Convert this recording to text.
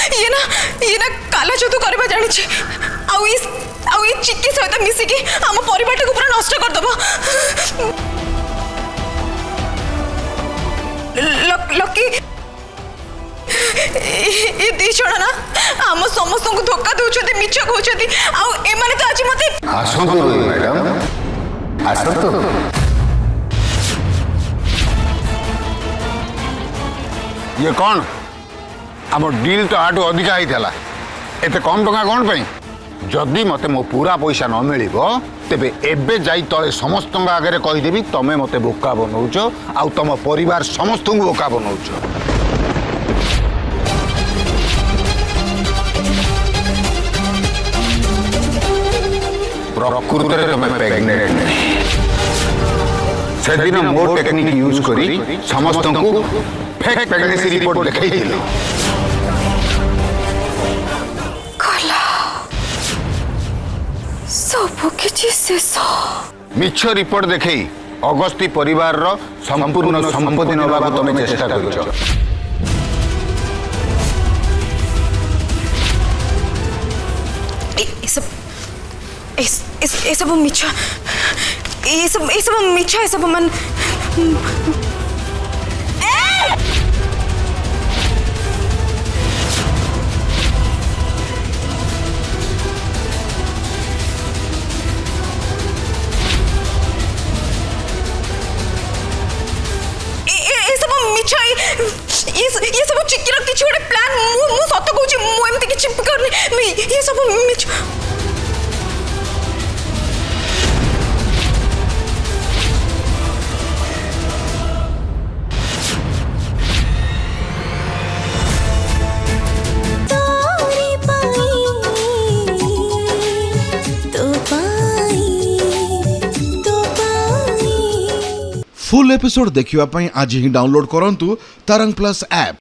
ये ना काला जादू करबा जानि छी आउ ई चिक्की सहित मिसी की हम परिवार को पूरा नष्ट कर दबो लकी ये दी जण ना हम समस्त को धोखा दउछथि मिछ कहउछथि आउ ए माने तो आज मते आसंतु मैडम आसंतु ये कौन आम डील तो आठू अधिका होता एत कम टका कौन पे जदि मते मो पूरा पैसा न मिल तेबे एबे जाई तले समस्त आगे कहीदेवी तमें मते बोका बनौच आउ तम परिवार समस्त को बोका बनौच प्रकृत में तुम प्रेग्नेंट से दिन मोर टेक्निक यूज करी समस्त को फेक प्रेगनेंसी रिपोर्ट देखाई दिलो सब किछि शेष मिछ रिपोर्ट देखई अगस्ती परिवार रो संपूर्ण संपत्ति नबाबा तमे चेष्टा करछो ए सब मिछ ए सब मिछ ए सब मन ये सब चिक्कीर किछि गोटे प्लान मु सत कहूची मु एमती किछि करनी ये सब मिछ फुल एपिसोड देखिवा पई आज ही डाउनलोड करंतु तरंग प्लस ऐप।